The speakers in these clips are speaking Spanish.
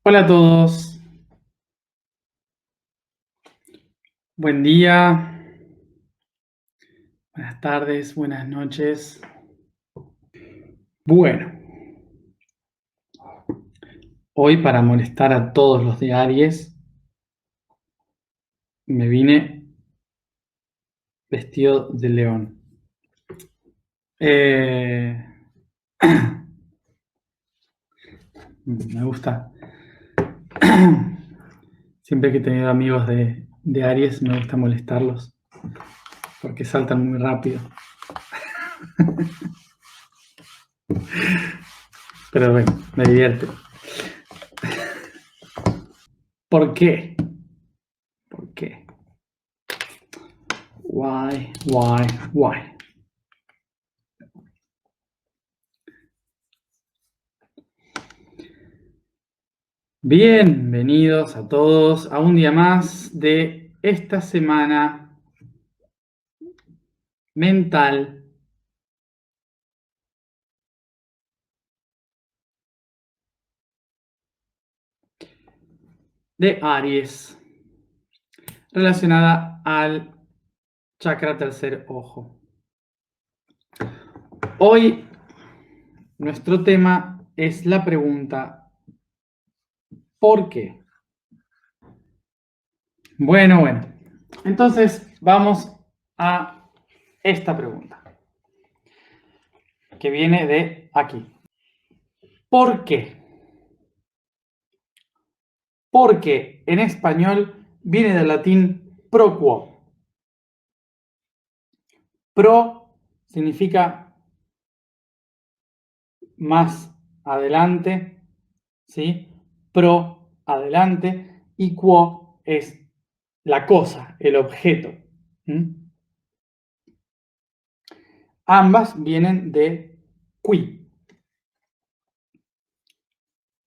Hola a todos, buen día, buenas tardes, buenas noches. Bueno, hoy para molestar a todos los de Aries, me vine vestido de león. Eh, Me gusta. Siempre que he tenido amigos de Aries, me gusta molestarlos porque saltan muy rápido. Pero bueno, me divierte. ¿Por qué? ¿Por qué? Why? Bienvenidos a todos a un día más de esta semana mental de Aries relacionada al chakra tercer ojo. Hoy nuestro tema es la pregunta ¿por qué? Bueno, entonces vamos a esta pregunta que viene de aquí. ¿Por qué? Porque en español viene del latín pro quo. Pro significa más adelante, ¿sí? Pro, adelante, y quo es la cosa, el objeto. Ambas vienen de qui,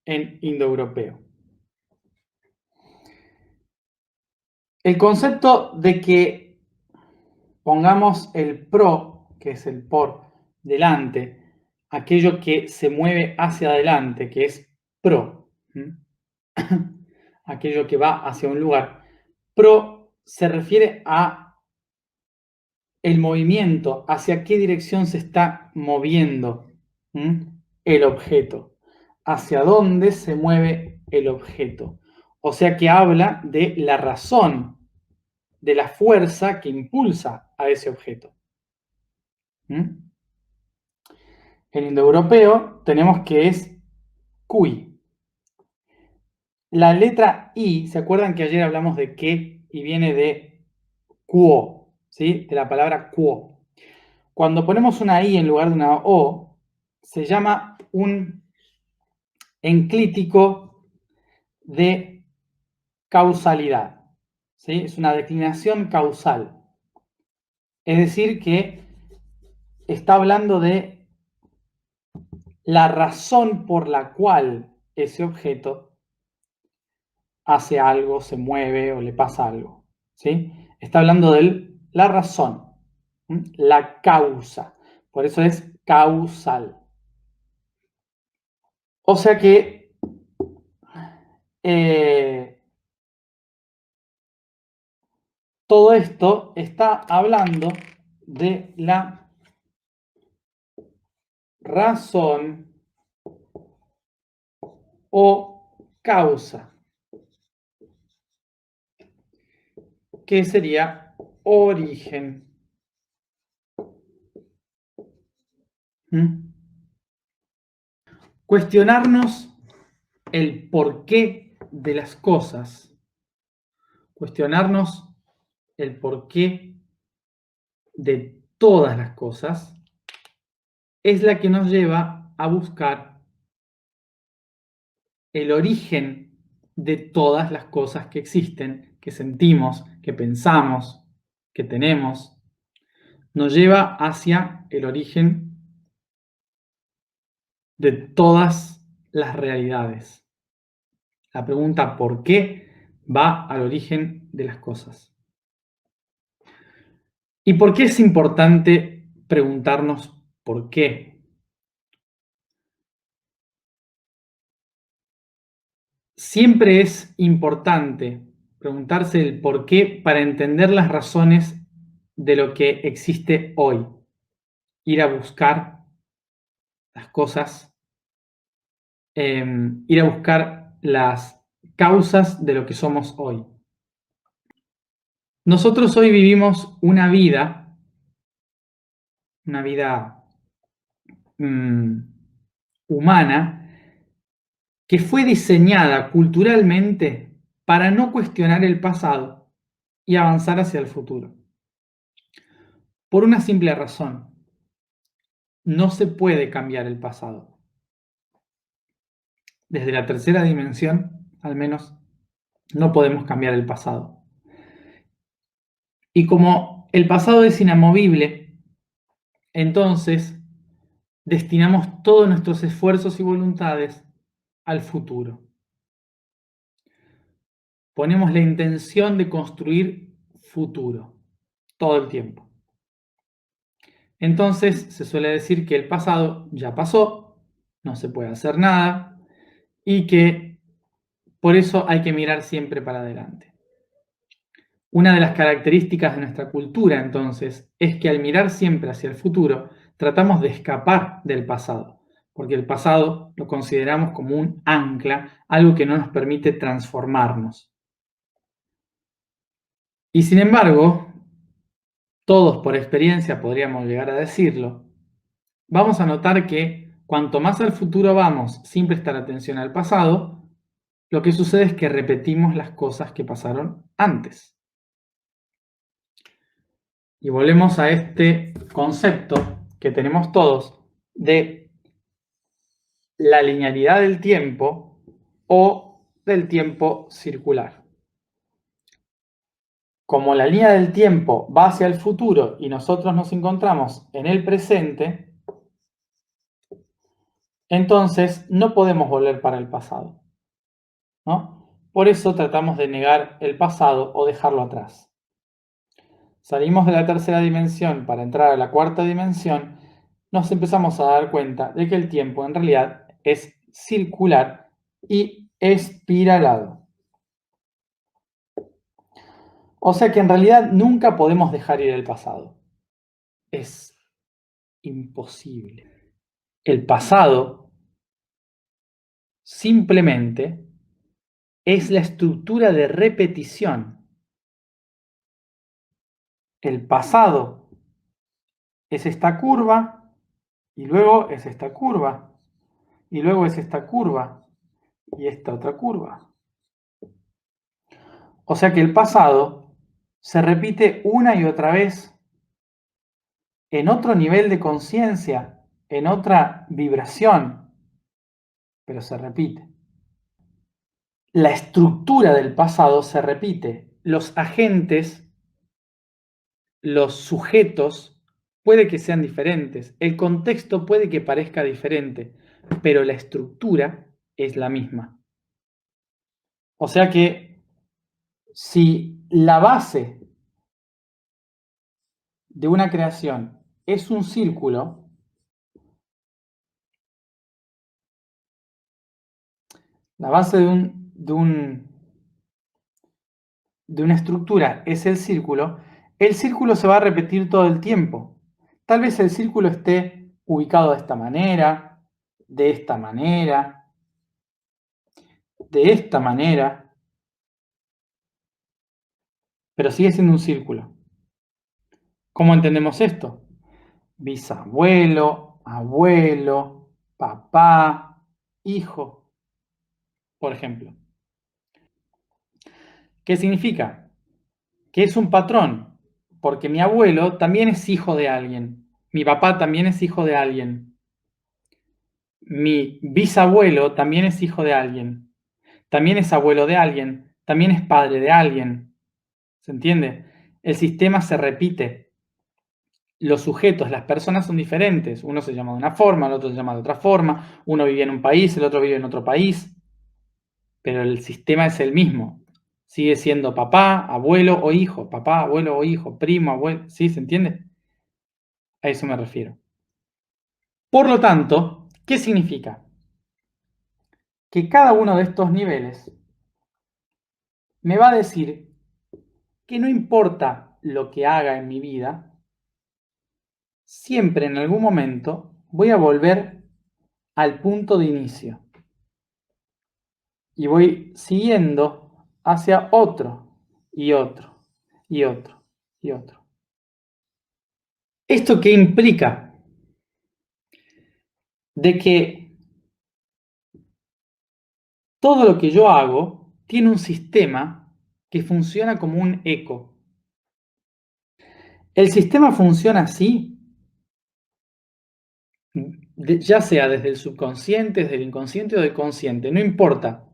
en indoeuropeo. El concepto de que pongamos el pro, que es el por delante, aquello que se mueve hacia adelante, que es pro, aquello que va hacia un lugar. Pro se refiere a el movimiento, hacia qué dirección se está moviendo el objeto, hacia dónde se mueve el objeto. O sea que habla de la razón, de la fuerza que impulsa a ese objeto. En indoeuropeo tenemos que es qui. La letra I, ¿se acuerdan que ayer hablamos de qué y viene de quo, ¿sí? De la palabra quo. Cuando ponemos una I en lugar de una O, se llama un enclítico de causalidad, ¿sí? Es una declinación causal. Es decir, que está hablando de la razón por la cual ese objeto hace algo, se mueve o le pasa algo, ¿sí? Está hablando de la razón, la causa. Por eso es causal. O sea que todo esto está hablando de la razón o causa, que sería origen. Cuestionarnos el porqué de las cosas, cuestionarnos el porqué de todas las cosas, es la que nos lleva a buscar el origen de todas las cosas que existen, que sentimos, que pensamos, que tenemos. Nos lleva hacia el origen de todas las realidades. La pregunta ¿por qué? Va al origen de las cosas. ¿Y por qué es importante preguntarnos por qué? siempre es importante preguntarse el por qué para entender las razones de lo que existe hoy. Ir a buscar las cosas, ir a buscar las causas de lo que somos hoy. Nosotros hoy vivimos una vida humana que fue diseñada culturalmente para no cuestionar el pasado y avanzar hacia el futuro. Por una simple razón: no se puede cambiar el pasado. Desde la tercera dimensión, al menos, no podemos cambiar el pasado. Y como el pasado es inamovible, entonces destinamos todos nuestros esfuerzos y voluntades al futuro. Ponemos la intención de construir futuro todo el tiempo. Entonces se suele decir que el pasado ya pasó, no se puede hacer nada y que por eso hay que mirar siempre para adelante. Una de las características de nuestra cultura, entonces, es que al mirar siempre hacia el futuro, tratamos de escapar del pasado, porque el pasado lo consideramos como un ancla, algo que no nos permite transformarnos. Y sin embargo, todos por experiencia podríamos llegar a decirlo, vamos a notar que cuanto más al futuro vamos sin prestar atención al pasado, lo que sucede es que repetimos las cosas que pasaron antes. Y volvemos a este concepto que tenemos todos de la linealidad del tiempo o del tiempo circular. Como la línea del tiempo va hacia el futuro y nosotros nos encontramos en el presente, entonces no podemos volver para el pasado, ¿no? Por eso tratamos de negar el pasado o dejarlo atrás. Salimos de la tercera dimensión para entrar a la cuarta dimensión, nos empezamos a dar cuenta de que el tiempo en realidad es circular y espiralado. O sea que en realidad nunca podemos dejar ir el pasado. Es imposible. El pasado simplemente es la estructura de repetición. El pasado es esta curva y luego es esta curva y luego es esta curva y esta otra curva. O sea que el pasado se repite una y otra vez en otro nivel de conciencia, en otra vibración, pero se repite. La estructura del pasado se repite. Los agentes, los sujetos, puede que sean diferentes. El contexto puede que parezca diferente, pero la estructura es la misma. O sea que si la base de una creación es un círculo, la base de una estructura es el círculo se va a repetir todo el tiempo. Tal vez el círculo esté ubicado de esta manera, de esta manera, de esta manera, pero sigue siendo un círculo. ¿Cómo entendemos esto? Bisabuelo, abuelo, papá, hijo, por ejemplo. ¿Qué significa? Que es un patrón, porque mi abuelo también es hijo de alguien, mi papá también es hijo de alguien, mi bisabuelo también es hijo de alguien, también es abuelo de alguien, también es padre de alguien. ¿Se entiende? El sistema se repite. Los sujetos, las personas son diferentes. Uno se llama de una forma, el otro se llama de otra forma. Uno vive en un país, el otro vive en otro país. Pero el sistema es el mismo. Sigue siendo papá, abuelo o hijo. Papá, abuelo o hijo. Primo, abuelo. ¿Sí? ¿Se entiende? A eso me refiero. Por lo tanto, ¿qué significa? Que cada uno de estos niveles me va a decir que no importa lo que haga en mi vida, siempre en algún momento voy a volver al punto de inicio y voy siguiendo hacia otro y otro y otro y otro. ¿Esto qué implica? De que todo lo que yo hago tiene un sistema que funciona como un eco. El sistema funciona así, ya sea desde el subconsciente, desde el inconsciente o del consciente, no importa,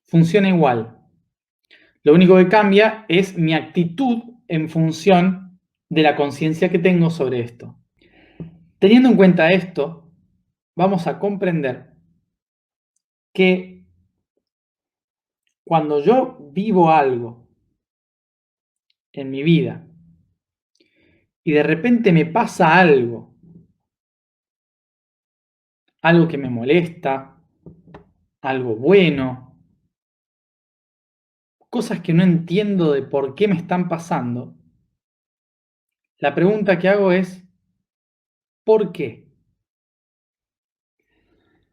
funciona igual. Lo único que cambia es mi actitud en función de la conciencia que tengo sobre esto. Teniendo en cuenta esto, vamos a comprender que cuando yo vivo algo en mi vida y de repente me pasa algo que me molesta, algo bueno, cosas que no entiendo de por qué me están pasando, la pregunta que hago es, ¿por qué?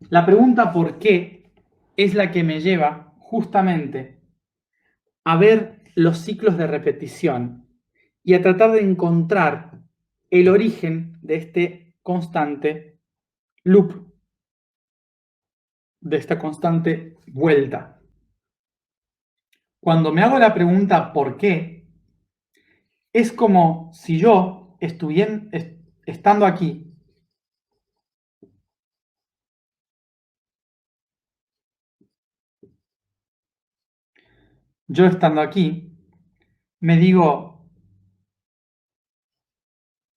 La pregunta ¿por qué? Es la que me lleva justamente a ver los ciclos de repetición y a tratar de encontrar el origen de este constante loop, de esta constante vuelta. Cuando me hago la pregunta ¿por qué? Es como si yo estuviera estando aquí, yo estando aquí, me digo,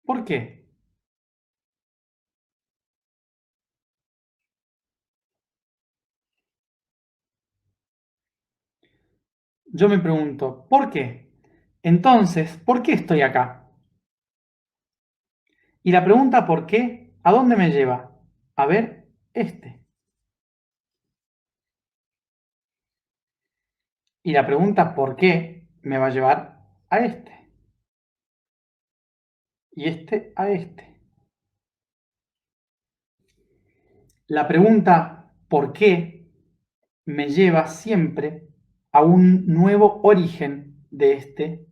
¿por qué? Yo me pregunto, ¿por qué? Entonces, ¿por qué estoy acá? Y la pregunta ¿por qué? ¿A dónde me lleva? A ver, este. Y la pregunta ¿por qué? Me va a llevar a este. Y este a este. La pregunta ¿por qué? Me lleva siempre a un nuevo origen de este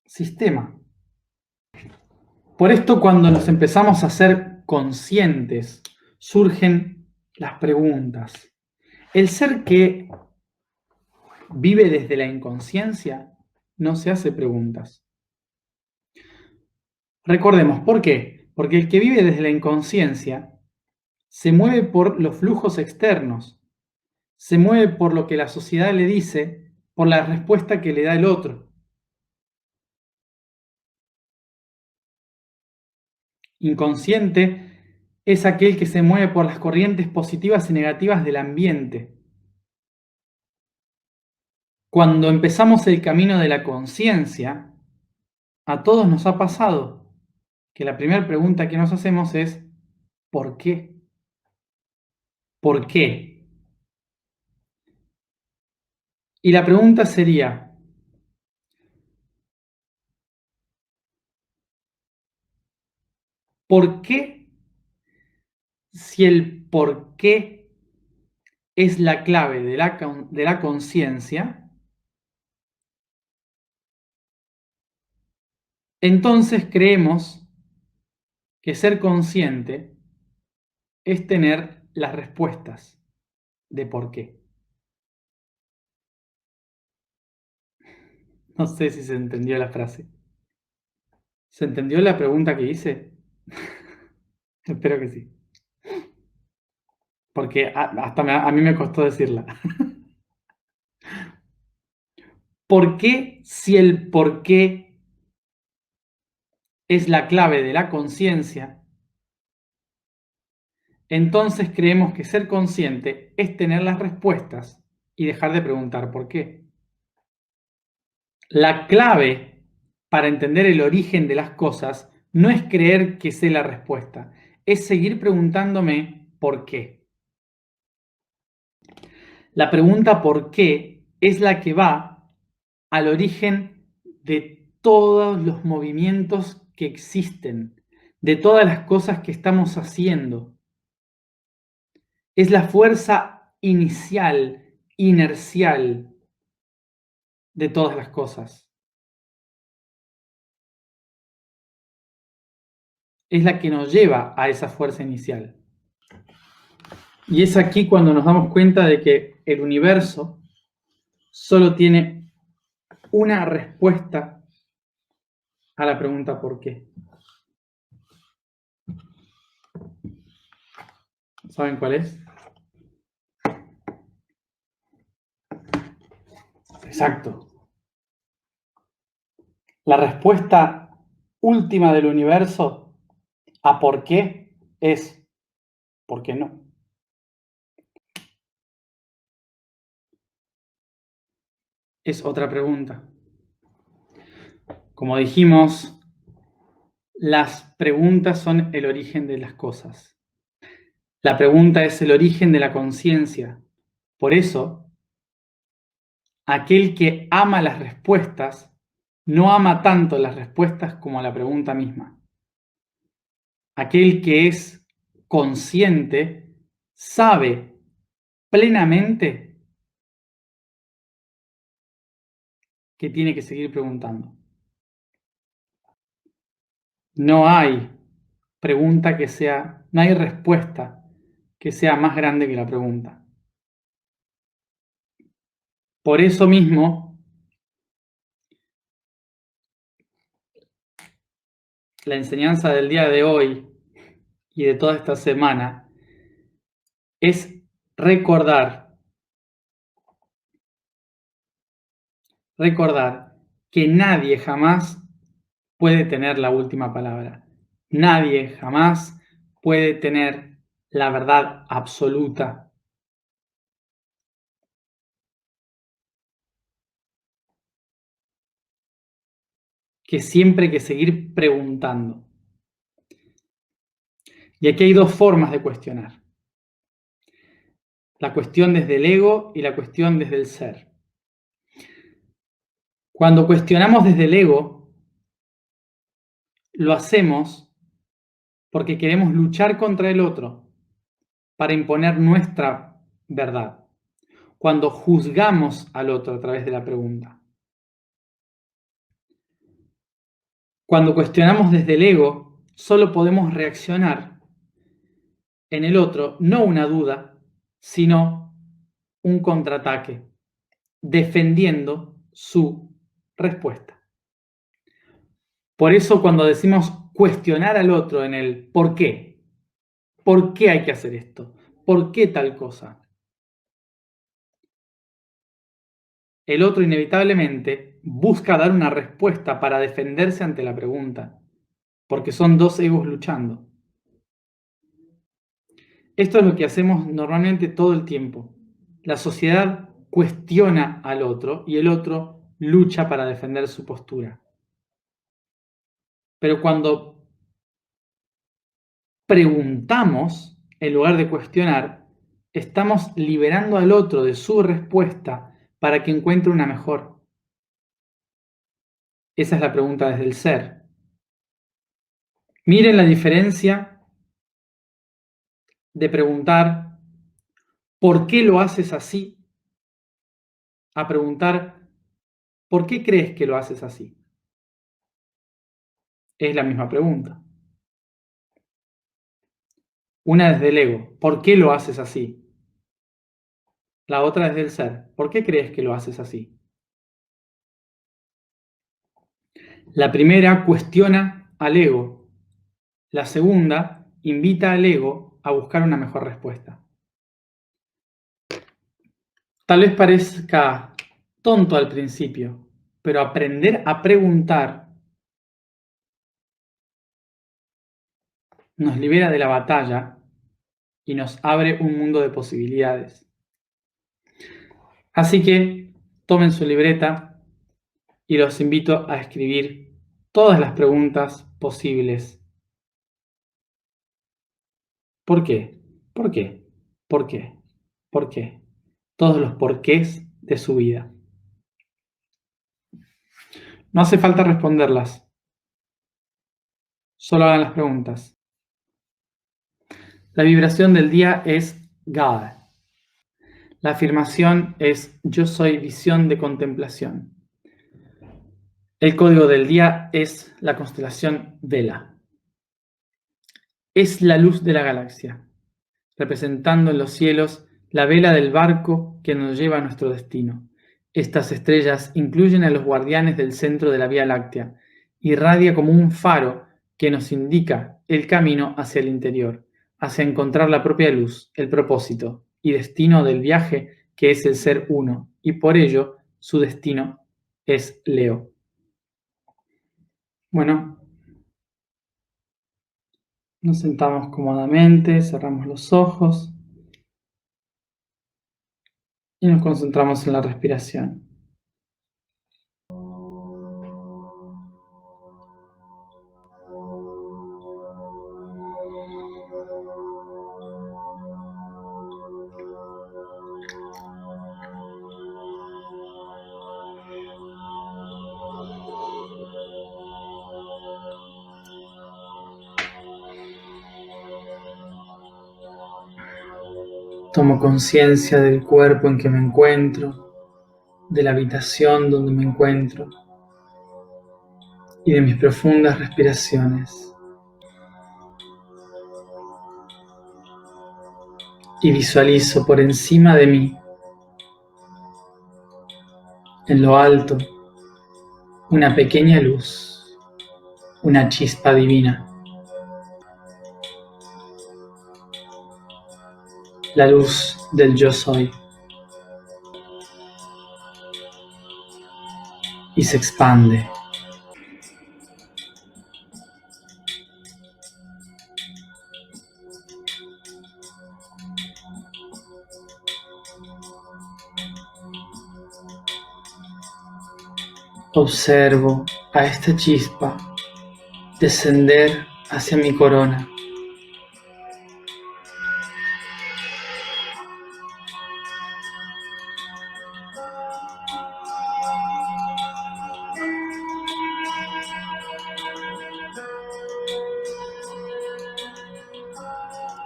sistema. Por esto, cuando nos empezamos a ser conscientes, surgen las preguntas. El ser que vive desde la inconsciencia no se hace preguntas. Recordemos, ¿por qué? Porque el que vive desde la inconsciencia se mueve por los flujos externos, se mueve por lo que la sociedad le dice, por la respuesta que le da el otro. Inconsciente es aquel que se mueve por las corrientes positivas y negativas del ambiente. Cuando empezamos el camino de la conciencia, a todos nos ha pasado que la primera pregunta que nos hacemos es ¿por qué? ¿Por qué? Y la pregunta sería, ¿por qué si el por qué es la clave de la conciencia? Entonces creemos que ser consciente es tener las respuestas de por qué. No sé si se entendió la frase. ¿Se entendió la pregunta que hice? Espero que sí. Porque hasta a mí me costó decirla. ¿Por qué si el por qué es la clave de la conciencia? Entonces creemos que ser consciente es tener las respuestas y dejar de preguntar por qué. La clave para entender el origen de las cosas no es creer que sé la respuesta, es seguir preguntándome por qué. La pregunta ¿por qué? Es la que va al origen de todos los movimientos que existen, de todas las cosas que estamos haciendo. Es la fuerza inicial, inercial de todas las cosas. Es la que nos lleva a esa fuerza inicial. Y es aquí cuando nos damos cuenta de que el universo solo tiene una respuesta a la pregunta ¿por qué? ¿Saben cuál es? Exacto. La respuesta última del universo a por qué es ¿por qué no? Es otra pregunta. Como dijimos, las preguntas son el origen de las cosas. La pregunta es el origen de la conciencia. Por eso, aquel que ama las respuestas no ama tanto las respuestas como la pregunta misma. Aquel que es consciente sabe plenamente que tiene que seguir preguntando. No hay pregunta que sea, no hay respuesta que sea más grande que la pregunta. Por eso mismo, la enseñanza del día de hoy y de toda esta semana es recordar que nadie jamás puede tener la última palabra. Nadie jamás puede tener la verdad absoluta. Que siempre hay que seguir preguntando. Y aquí hay dos formas de cuestionar. La cuestión desde el ego y la cuestión desde el ser. Cuando cuestionamos desde el ego, lo hacemos porque queremos luchar contra el otro para imponer nuestra verdad. Cuando juzgamos al otro a través de la pregunta. Cuando cuestionamos desde el ego, solo podemos reaccionar en el otro, no una duda, sino un contraataque, defendiendo su respuesta. Por eso cuando decimos cuestionar al otro en el ¿por qué? ¿Por qué hay que hacer esto? ¿Por qué tal cosa? El otro inevitablemente busca dar una respuesta para defenderse ante la pregunta, porque son dos egos luchando. Esto es lo que hacemos normalmente todo el tiempo. La sociedad cuestiona al otro y el otro lucha para defender su postura. Pero cuando preguntamos, en lugar de cuestionar, estamos liberando al otro de su respuesta para que encuentre una mejor. Esa es la pregunta desde el ser. Miren la diferencia de preguntar ¿por qué lo haces así? A preguntar ¿por qué crees que lo haces así? Es la misma pregunta. Una desde el ego, ¿por qué lo haces así? La otra desde el ser, ¿por qué crees que lo haces así? La primera cuestiona al ego, la segunda invita al ego a buscar una mejor respuesta. Tal vez parezca tonto al principio, pero aprender a preguntar nos libera de la batalla y nos abre un mundo de posibilidades. Así que tomen su libreta y los invito a escribir todas las preguntas posibles. ¿Por qué? ¿Por qué? ¿Por qué? ¿Por qué? todos los porqués de su vida. No hace falta responderlas, solo hagan las preguntas. La vibración del día es God. La afirmación es yo soy visión de contemplación. El código del día es la constelación Vela. Es la luz de la galaxia, representando en los cielos la vela del barco que nos lleva a nuestro destino. Estas estrellas incluyen a los guardianes del centro de la Vía Láctea. Irradia como un faro que nos indica el camino hacia el interior, hacia encontrar la propia luz, el propósito y destino del viaje que es el ser uno, y por ello su destino es Leo. Bueno, nos sentamos cómodamente, cerramos los ojos y nos concentramos en la respiración. Tomo conciencia del cuerpo en que me encuentro, de la habitación donde me encuentro y de mis profundas respiraciones. Y visualizo por encima de mí, en lo alto, una pequeña luz, una chispa divina. La luz del yo soy. Y se expande. Observo a esta chispa descender hacia mi corona.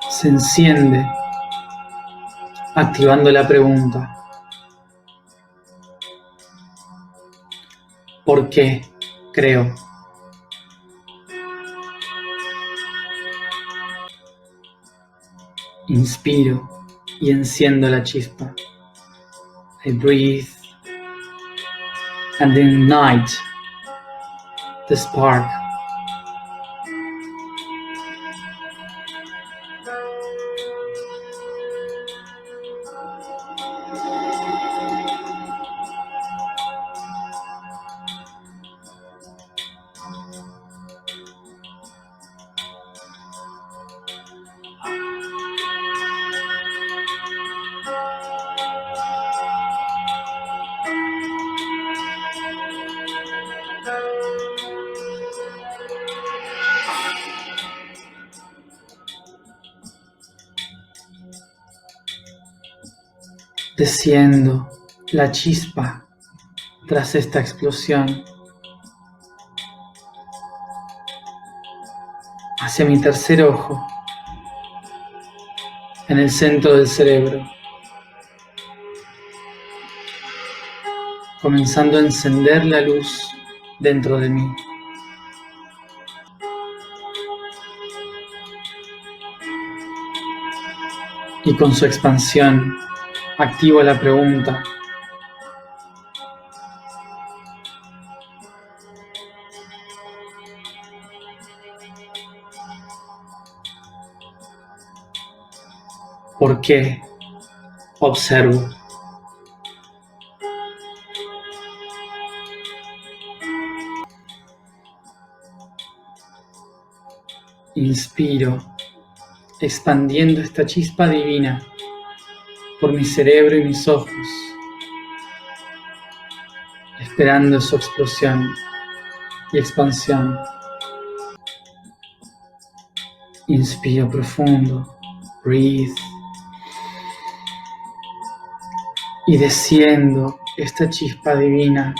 Se enciende, activando la pregunta: ¿por qué creo? Inspiro y enciendo la chispa. I breathe and ignite the spark. Desciendo la chispa tras esta explosión hacia mi tercer ojo, en el centro del cerebro, comenzando a encender la luz dentro de mí. Y con su expansión activo la pregunta: ¿por qué observo? Inspiro, expandiendo esta chispa divina por mi cerebro y mis ojos, esperando su explosión y expansión. Inspiro profundo, breathe, y desciendo esta chispa divina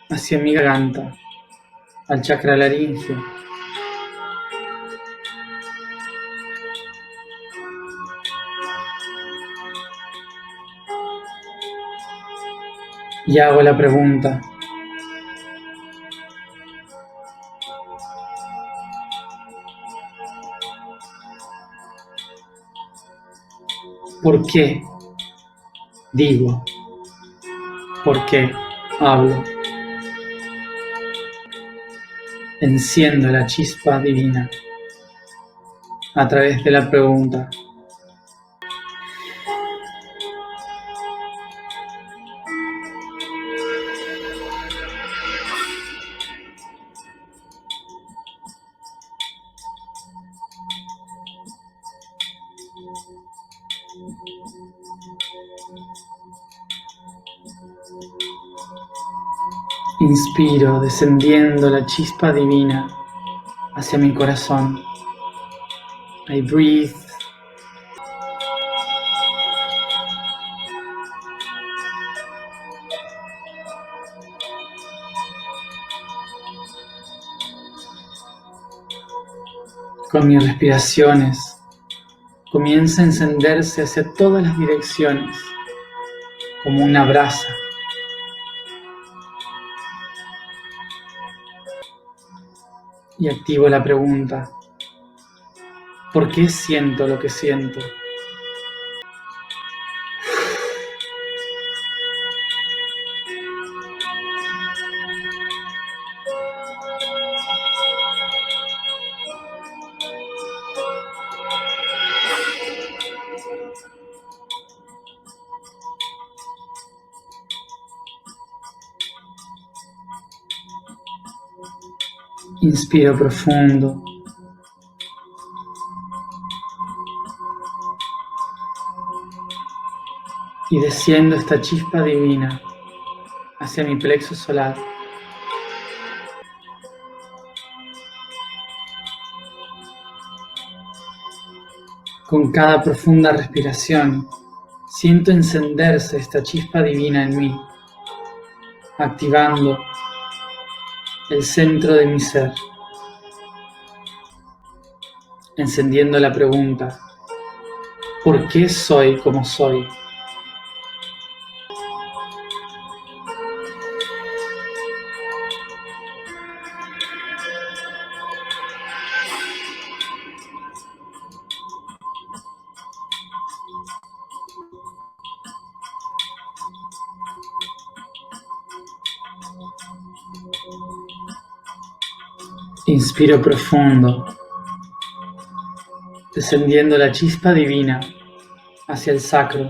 hacia mi garganta, al chakra laríngeo. Y hago la pregunta: ¿por qué digo? ¿Por qué hablo? Enciendo la chispa divina a través de la pregunta. Inspiro, descendiendo la chispa divina hacia mi corazón. I breathe. Con mis respiraciones comienza a encenderse hacia todas las direcciones, como una brasa. Y activo la pregunta: ¿por qué siento lo que siento? Inspiro profundo. Y desciendo esta chispa divina hacia mi plexo solar. Con cada profunda respiración, siento encenderse esta chispa divina en mí, activando el centro de mi ser, encendiendo la pregunta: ¿por qué soy como soy? Inspiro profundo, descendiendo la chispa divina hacia el sacro.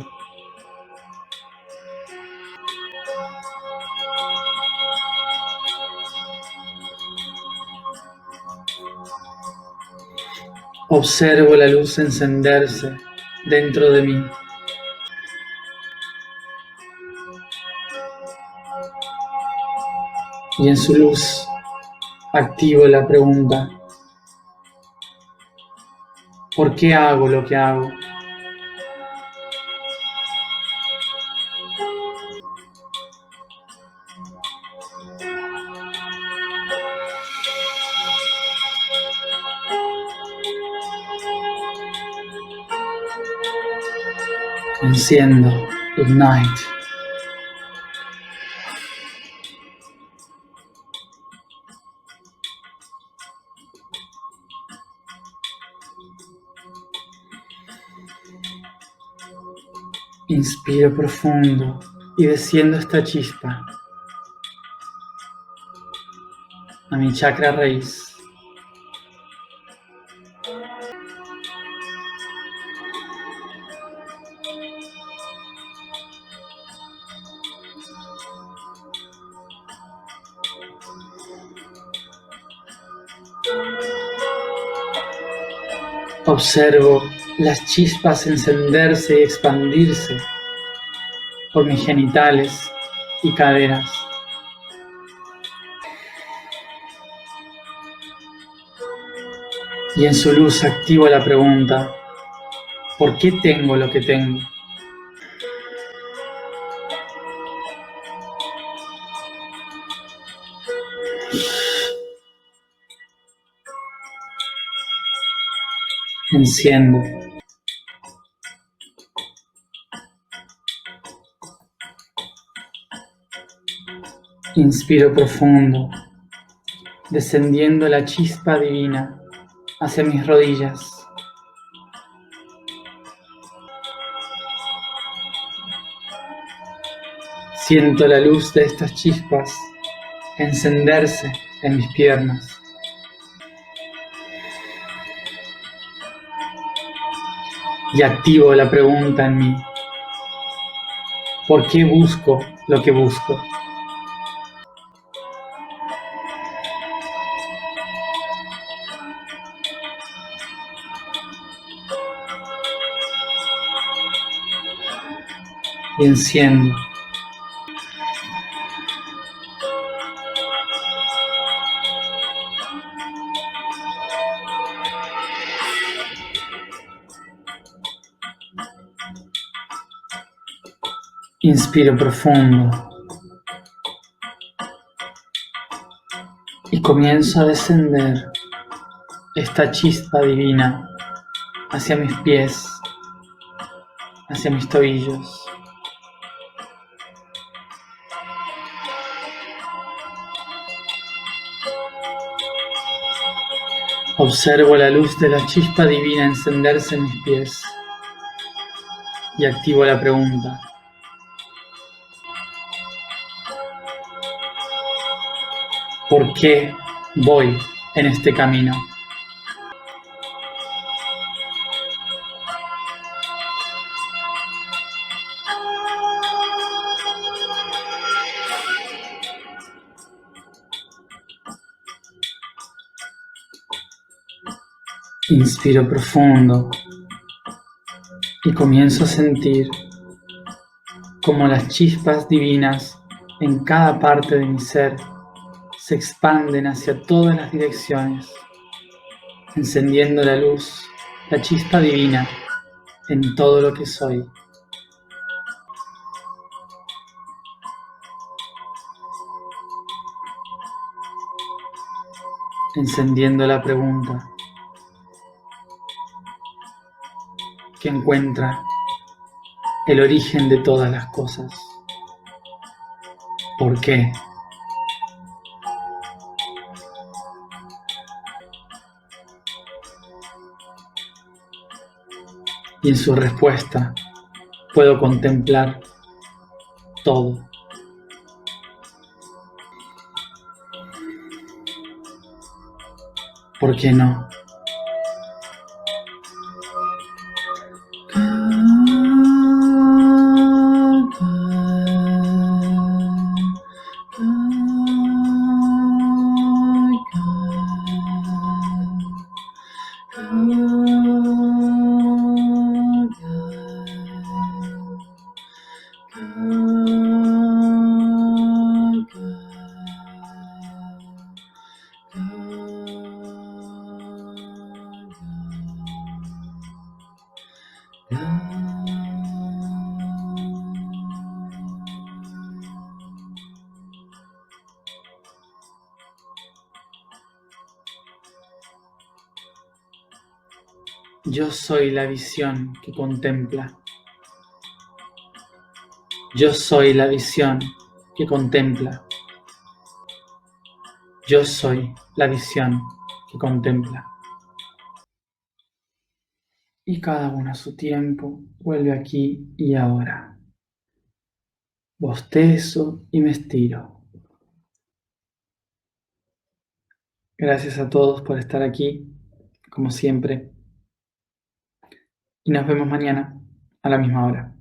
Observo la luz encenderse dentro de mí. Y en su luz activo la pregunta: ¿por qué hago lo que hago? Enciendo, ignite. Inspiro profundo y desciendo esta chispa a mi chakra raíz. Observo las chispas encenderse y expandirse por mis genitales y caderas. Y en su luz activo la pregunta: ¿por qué tengo lo que tengo? Enciendo. Inspiro profundo, descendiendo la chispa divina hacia mis rodillas. Siento la luz de estas chispas encenderse en mis piernas. Y activo la pregunta en mí: ¿por qué busco lo que busco? Y enciendo. Inspiro profundo y comienzo a descender esta chispa divina hacia mis pies, hacia mis tobillos. Observo la luz de la chispa divina encenderse en mis pies y activo la pregunta: ¿por qué voy en este camino? Inspiro profundo y comienzo a sentir cómo las chispas divinas en cada parte de mi ser se expanden hacia todas las direcciones, encendiendo la luz, la chispa divina en todo lo que soy. Encendiendo la pregunta que encuentra el origen de todas las cosas. ¿Por qué? Y en su respuesta puedo contemplar todo. ¿Por qué no? Yo soy la visión que contempla. Yo soy la visión que contempla. Yo soy la visión que contempla. Y cada uno a su tiempo vuelve aquí y ahora. Bostezo y me estiro. Gracias a todos por estar aquí, como siempre. Y nos vemos mañana a la misma hora.